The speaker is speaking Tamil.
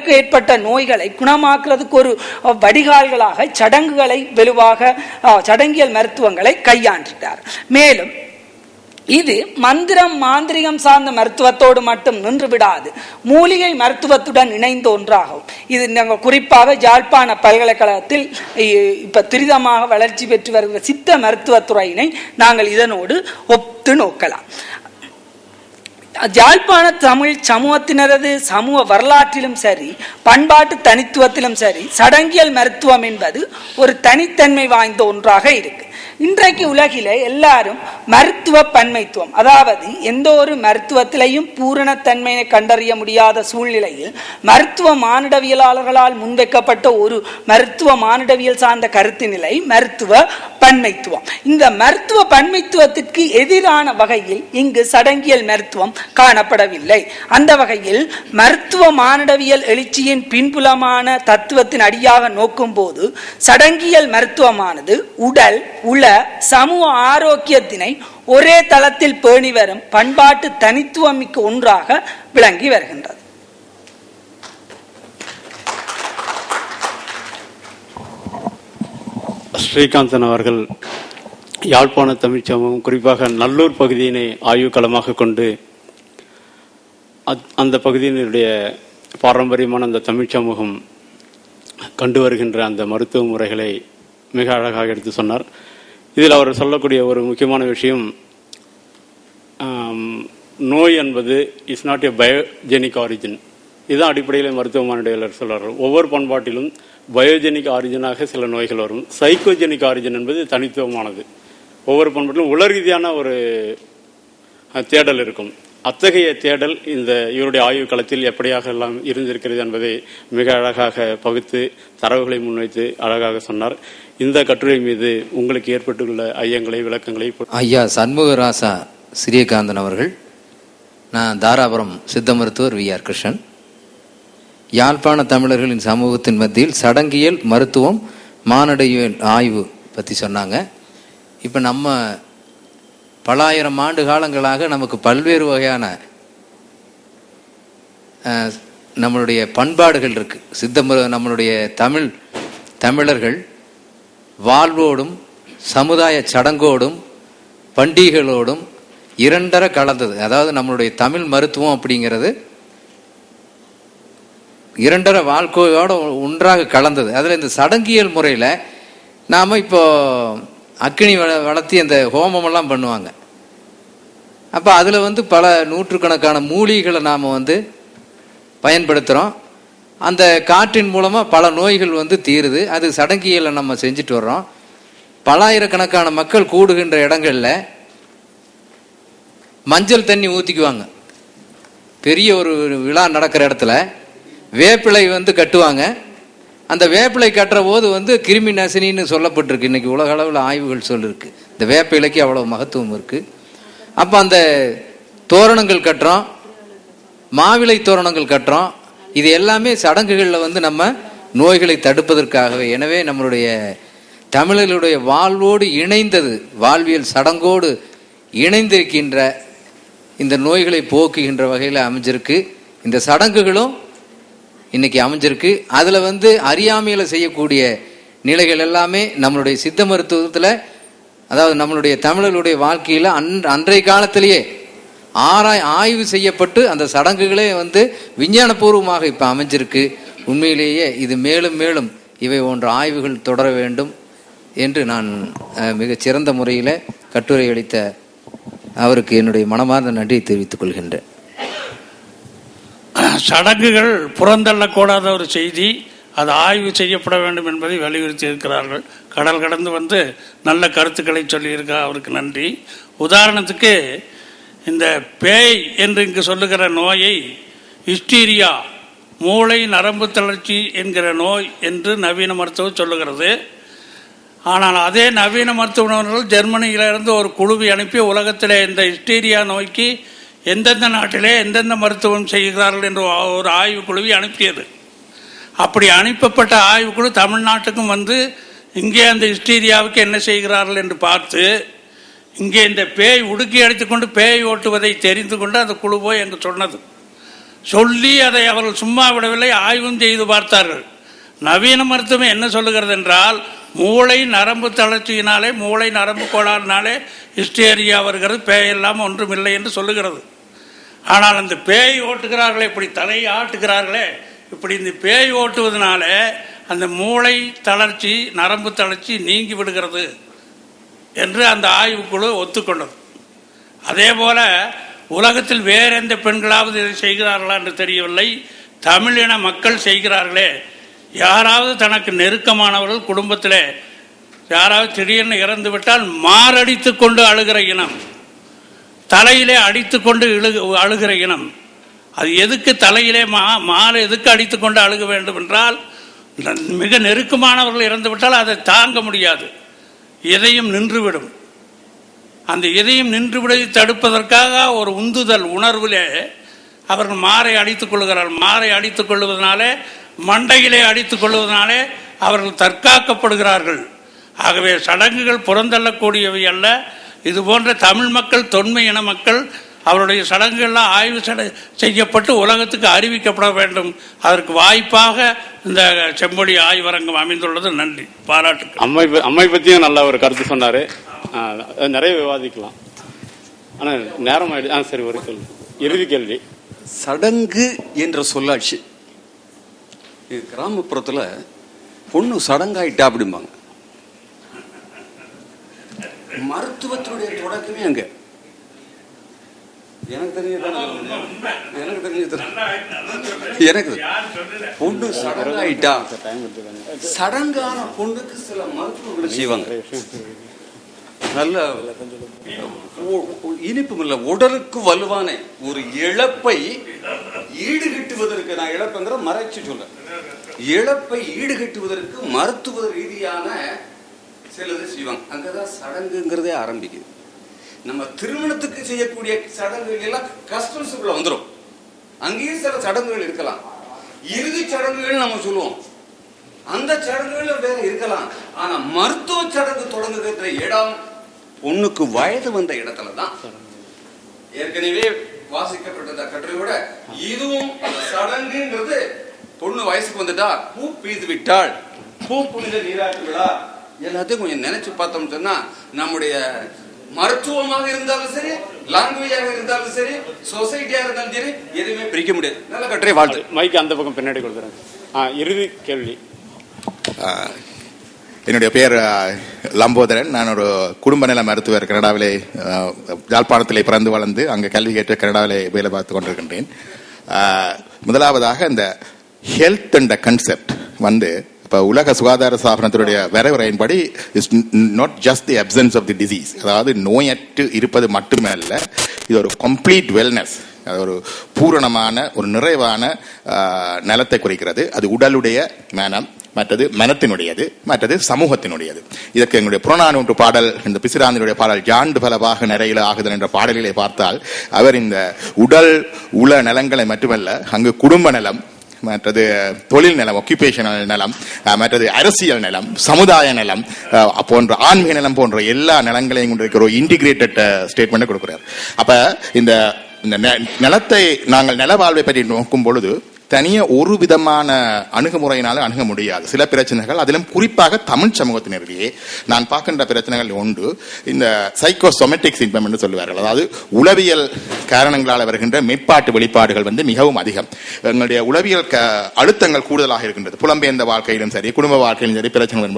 தங்களுக்கு ஏற்பட்ட நோய்களை குணமாக்குறதுக்கு ஒரு வடிகால்களாக சடங்குகளை வெகுவாக சடங்கியல் மருத்துவங்களை கையாண்டார். மேலும் இது மந்திரம் மாந்திரிகம் சார்ந்த மருத்துவத்தோடு மட்டும் நின்று விடாது, மூலிகை மருத்துவத்துடன் இணைந்த ஒன்றாகும். இது நாங்கள் குறிப்பாக யாழ்ப்பாண பல்கலைக்கழகத்தில் இப்ப துரிதமாக வளர்ச்சி பெற்று வருகிற சித்த மருத்துவத்துறையினை நாங்கள் இதனோடு ஒத்து நோக்கலாம். யாழ்ப்பாண தமிழ் சமூகத்தினரது சமூக வரலாற்றிலும் சரி, பண்பாட்டு தனித்துவத்திலும் சரி, சடங்கியல் மருத்துவம் என்பது ஒரு தனித்தன்மை வாய்ந்த ஒன்றாக இருக்கு. இன்றைக்கு உலகில எல்லாரும் மருத்துவ பன்மைத்துவம், அதாவது எந்த ஒரு மருத்துவத்திலையும் பூரணத்தன்மையை கண்டறிய முடியாத சூழ்நிலையில் மருத்துவ மானுடவியலாளர்களால் முன்வைக்கப்பட்ட ஒரு மருத்துவ மானுடவியல் சார்ந்த கருத்து நிலை மருத்துவ பன்மைத்துவம். இந்த மருத்துவ பன்மைத்துவத்திற்கு எதிரான வகையில் இங்கு சடங்கியல் மருத்துவம் காணப்படவில்லை. அந்த வகையில் மருத்துவ மானுடவியல் எழுச்சியின் பின்புலமான தத்துவத்தின் அடியாக நோக்கும் போது சடங்கியல் மருத்துவமானது உடல் உள சமூக ஆரோக்கியத்தினை ஒரே தளத்தில் பேணி வரும் பண்பாட்டு தனித்துவம் மிக்க ஒன்றாக விளங்கி வருகின்றது. ஸ்ரீகாந்தன் அவர்கள் யாழ்ப்பாண தமிழ் சமூகம், குறிப்பாக நல்லூர் பகுதியினை ஆய்வுக்களமாக கொண்டு அந்த பகுதியினுடைய பாரம்பரியமான அந்த தமிழ் சமூகம் கண்டு வருகின்ற அந்த மருத்துவ முறைகளை மிக அழகாக எடுத்து சொன்னார். இதில் அவர் சொல்லக்கூடிய ஒரு முக்கியமான விஷயம், நோய் என்பது is not a biogenic origin. இதுதான் அடிப்படையில் மருத்துவ மானுடவியலர் சொல்றார். ஒவ்வொரு பண்பாட்டிலும் பயோஜெனிக் ஆரிஜினாக சில நோய்கள் வரும். சைக்கோஜெனிக் ஆரிஜின் என்பது தனித்துவமானது. ஒவ்வொரு பண்பாட்டிலும் உள ரீதியான ஒரு தேடல் இருக்கும். அத்தகைய தேடல் இந்த இவருடைய ஆய்வு களத்தில் எப்படியாக எல்லாம் இருந்திருக்கிறது என்பதை மிக அழகாக பகுத்து தரவுகளை முன்வைத்து அழகாக சொன்னார். இந்த கட்டுரை மீது உங்களுக்கு ஏற்பட்டுள்ள ஐயங்களை, விளக்கங்களை ஐயா சண்முகராசா ஸ்ரீகாந்தன் அவர்கள். நான் தாராபுரம் சித்த மருத்துவர் வி ஆர் கிருஷ்ணன். யாழ்ப்பாண தமிழர்களின் சமூகத்தின் மத்தியில் சடங்கியல் மருத்துவம் மானுடவியல் ஆய்வு பற்றி சொன்னாங்க. இப்போ நம்ம பல ஆயிரம் ஆண்டு காலங்களாக நமக்கு பல்வேறு வகையான நம்மளுடைய பண்பாடுகள் இருக்கு. நம்மளுடைய தமிழர்கள் வாழ்வோடும் சமுதாய சடங்கோடும் பண்டிகைகளோடும் இரண்டரை கலந்தது. அதாவது நம்மளுடைய தமிழ் மருத்துவம் அப்படிங்கிறது இரண்டரை வாழ்க்கையோடு ஒன்றாக கலந்தது. அதில் இந்த சடங்கியல் முறையில் நாம் இப்போ அக்கினி வளர்த்தி அந்த ஹோமமெல்லாம் பண்ணுவாங்க. அப்போ அதில் பல நூற்றுக்கணக்கான மூலிகைகளை நாம் பயன்படுத்துகிறோம். அந்த காற்றின் மூலமாக பல நோய்கள் தீருது. அது சடங்கியலை நம்ம செஞ்சுட்டு வர்றோம். பலாயிரக்கணக்கான மக்கள் கூடுகின்ற இடங்களில் மஞ்சள் தண்ணி ஊற்றிக்குவாங்க. பெரிய ஒரு விழா நடக்கிற இடத்துல வேப்பிலை கட்டுவாங்க. அந்த வேப்பிலை கட்டுற போது கிருமி நாசினின்னு சொல்லப்பட்டிருக்கு. இன்னைக்கு உலக அளவில் ஆய்வுகள் சொல்லிருக்கு. இந்த வேப்பிலைக்கு அவ்வளவு மகத்துவம் இருக்கு. அப்போ அந்த தோரணங்கள் கட்டுறோம், மாவிலை தோரணங்கள் கட்டுறோம். இது எல்லாமே சடங்குகளில் நம்ம நோய்களை தடுப்பதற்காகவே. எனவே நம்மளுடைய தமிழர்களுடைய வாழ்வோடு இணைந்தது, வாழ்வியல் சடங்கோடு இணைந்திருக்கின்ற இந்த நோய்களை போக்குகின்ற வகையில் அமைஞ்சிருக்கு. இந்த சடங்குகளும் இன்னைக்கு அமைஞ்சிருக்கு. அதில் அறியாமையில் செய்யக்கூடிய நிலைகள் எல்லாமே நம்மளுடைய சித்த மருத்துவத்தில், அதாவது நம்மளுடைய தமிழர்களுடைய வாழ்க்கையில் அன்றைய காலத்திலேயே ஆய்வு செய்யப்பட்டு அந்த சடங்குகளே விஞ்ஞானபூர்வமாக இப்போ அமைஞ்சிருக்கு. உண்மையிலேயே இது மேலும் மேலும் இவை போன்ற ஆய்வுகள் தொடர வேண்டும் என்று நான் மிகச்சிறந்த முறையில் கட்டுரை அளித்த அவருக்கு என்னுடைய மனமார்ந்த நன்றியை தெரிவித்துக் கொள்கின்றேன். சடங்குகள் புறந்தள்ளக்கூடாத ஒரு செய்தி, அது ஆய்வு செய்யப்பட வேண்டும் என்பதை வலியுறுத்தி இருக்கிறார்கள். கடல் கடந்து நல்ல கருத்துக்களை சொல்லியிருக்கா, அவருக்கு நன்றி. உதாரணத்துக்கு இந்த பேய் என்று இங்கு சொல்லுகிற நோயை ஹிஸ்டீரியா, மூளை நரம்பு தளர்ச்சி என்கிற நோய் என்று நவீன மருத்துவம் சொல்லுகிறது. ஆனால் அதே நவீன மருத்துவர்கள் ஜெர்மனியிலிருந்து ஒரு குழுவை அனுப்பி உலகத்திலே இந்த ஹிஸ்டீரியா நோய்க்கு எந்தெந்த நாட்டிலே எந்தெந்த மருத்துவம் செய்கிறார்கள் என்று ஒரு ஆய்வுக்குழுவை அனுப்பியது. அப்படி அனுப்பப்பட்ட ஆய்வுக்குழு தமிழ்நாட்டுக்கும் இங்கே அந்த ஹிஸ்டீரியாவுக்கு என்ன செய்கிறார்கள் என்று பார்த்து, இங்கே இந்த பேய் உடுக்கி அடித்துக்கொண்டு பேய் ஓட்டுவதை தெரிந்து கொண்டு அந்த குழு போய் அங்கு சொன்னது. சொல்லி அதை அவர்கள் சும்மா விடவில்லை, ஆய்வும் செய்து பார்த்தார்கள். நவீன மருத்துவம் என்ன சொல்லுகிறது என்றால், மூளை நரம்பு தளர்ச்சியினாலே, மூளை நரம்பு கோளாறுனாலே ஹிஸ்டேரியா வருகிறது, பேய் எல்லாம் ஒன்றும் இல்லை என்று சொல்லுகிறது. ஆனால் அந்த பேய் ஓட்டுகிறார்களே, இப்படி தலையை ஆட்டுகிறார்களே, இப்படி இந்த பேய் ஓட்டுவதனால அந்த மூளை தளர்ச்சி, நரம்பு தளர்ச்சி நீங்கி விடுகிறது என்று அந்த ஆய்வுக்குழு ஒத்துக்கொண்டது. அதே போல உலகத்தில் வேற எந்த பெண்களாவது இதை செய்கிறார்களா என்று தெரியவில்லை. தமிழின மக்கள் செய்கிறார்களே. யாராவது தனக்கு நெருக்கமானவர்கள் குடும்பத்திலே யாராவது திடீர்னு இறந்து விட்டால் மாரடித்து கொண்டு அழுகிற இனம், தலையிலே அடித்து கொண்டு அழுகிற இனம். அது எதுக்கு தலையிலே மாலை எதுக்கு அடித்து கொண்டு அழுக வேண்டும் என்றால், மிக நெருக்கமானவர்கள் இறந்து விட்டால் அதை தாங்க முடியாது, இதயம் நின்றுவிடும். அந்த இதயம் நின்றுவிடுவதை தடுப்பதற்காக ஒரு உந்துதல் உணர்விலே அவர்கள் மாரை அடித்துக் கொள்கிறார்கள். மாரை அடித்துக் கொள்வதனாலே, மண்டையிலே அடித்துக் கொள்வதனாலே அவர்கள் தற்காக்கப்படுகிறார்கள். ஆகவே சடங்குகள் புறந்தள்ளக்கூடியவை அல்ல. இது போன்ற தமிழ் மக்கள், தொன்மை இன மக்கள், அவருடைய சடங்குகள்லாம் ஆய்வு செய்யப்பட்டு உலகத்துக்கு அறிவிக்கப்பட வேண்டும். அதற்கு வாய்ப்பாக இந்த செம்மொழி ஆய்வரங்கம் அமைந்துள்ளது. நன்றி, பாராட்டுக்கள். அம்மை பற்றியும் நல்ல ஒரு கருத்து சொன்னார். நிறைய விவாதிக்கலாம், ஆனால் நேரம் ஆயிடுச்சு. சரி, ஒரு கேள்வி, இறுதி கேள்வி. சடங்கு என்ற சொல்லாட்சி கிராமப்புறத்தில் பொண்ணு சடங்காயிட்டா அப்படிம்பாங்க. மருத்துவத்தினுடைய தொடக்கமே அங்க. எனக்கு பொண்ணு சடங்காயிட்டா, சடங்கான பொண்ணுக்கு சில மருத்துவங்களை செய்வாங்க. நல்ல இனிப்பும் இல்ல, உடலுக்கு வலுவான ஒரு இழப்பை ஈடுகட்டுவதற்கு, நான் இழப்புங்கிற மறைச்சு சொல்ல, இழப்பை ஈடுகட்டுவதற்கு மருத்துவ ரீதியான சிலது செய்வாங்க. அங்கதான் சடங்குங்கிறதே ஆரம்பிக்குது. நம்ம திருமணத்துக்கு செய்யக்கூடிய சடங்குகள் எல்லாம் கஸ்டம்ஸுக்குள்ள வந்துடும். அங்கேயும் சில சடங்குகள் இருக்கலாம். இறுதி சடங்குகள் நம்ம சொல்லுவோம், அந்த சடங்குகள் வேற இருக்கலாம். ஆனா மருத்துவ சடங்கு தொடங்குகின்ற இடம் பொண்ணுக்கு வயது வந்த இடத்துல தான். ஏற்கனவே வாசிக்கப்பட்ட கட்டுரையோட இதுவும் சடங்குங்கிறது, பொண்ணு வயசுக்கு வந்துட்டா பூ பீது விட்டாள், பூ புனித நீராட்டு விழா, எல்லாத்தையும் கொஞ்சம் நினைச்சு பார்த்தோம் சொன்னா, நம்முடைய மருத்துவமாக இருந்தாலும் சரி, லாங்குவேஜாக இருந்தாலும் சரி, சொசைட்டியா இருந்தாலும் சரி, எதுவுமே பிரிக்க முடியாது. நல்ல கட்டுரை, வாழ்த்து. மைக்கு அந்த பக்கம் பின்னாடி கொடுக்குறேன். இறுதி கேள்வி. என்னுடைய பேர் லம்போதரன். நான் ஒரு குடும்ப நல மருத்துவர். கனடாவிலே யாழ்ப்பாணத்திலே பிறந்து வளர்ந்து அங்கே கல்வி கேட்டு கனடாவிலே வேலை பார்த்து கொண்டிருக்கின்றேன். முதலாவதாக இந்த ஹெல்த் என்ற கன்செப்ட் இப்போ உலக சுகாதார ஸ்தாபனத்தினுடைய வரைமுறையின்படி is not just the absence of the disease, அதாவது நோயற்று இருப்பது மட்டுமல்ல, இது ஒரு கம்ப்ளீட் வெல்னஸ், ஒரு பூரணமான ஒரு நிறைவான நலத்தை குறிக்கிறது. அது உடலுடைய மனம், மற்றது மனத்தினுடையது, மற்றது சமூகத்தினுடையது. இதற்கு எங்களுடைய புறநானூற்று பாடல், இந்த பிசிராந்தினுடைய பாடல் ஜாண்டு பலவாக நிறையில ஆகுதல் என்ற பாடலிலே பார்த்தால், அவர் இந்த உடல் உள நலங்களை மட்டுமல்ல, அங்கு குடும்ப நலம், மற்றது தொழில் நலம், ஆக்குபேஷனல் நலம், மற்றது அரசியல் நலம், சமுதாய நலம் போன்ற ஆன்மீக நலம் போன்ற எல்லா நலங்களையும் கொண்டிருக்கிற ஒரு இன்டிகிரேட்டட் ஸ்டேட்மெண்ட் கொடுக்கிறார். அப்ப இந்த நிலத்தை நாங்கள் நில வாழ்வை பற்றி நோக்கும் பொழுது தனிய ஒரு விதமான அணுகுமுறையினால அணுக முடியாது. சில பிரச்சனைகள், அதிலும் குறிப்பாக தமிழ் சமூகத்தினரிடையே நான் பார்க்கின்ற பிரச்சனைகள் உண்டு. இந்த சைக்கோசோமேட்டிக் சிம்டம் என்று சொல்லுவார்கள். அதாவது உளவியல் காரணங்களால் வருகின்ற மெய்ப்பாட்டு வெளிப்பாடுகள் மிகவும் அதிகம். எங்களுடைய உளவியல் அழுத்தங்கள் கூடுதலாக இருக்கின்றது. புலம்பெயர்ந்த வாழ்க்கையிலும் சரி, குடும்ப வாழ்க்கையிலும் சரி பிரச்சனைகள்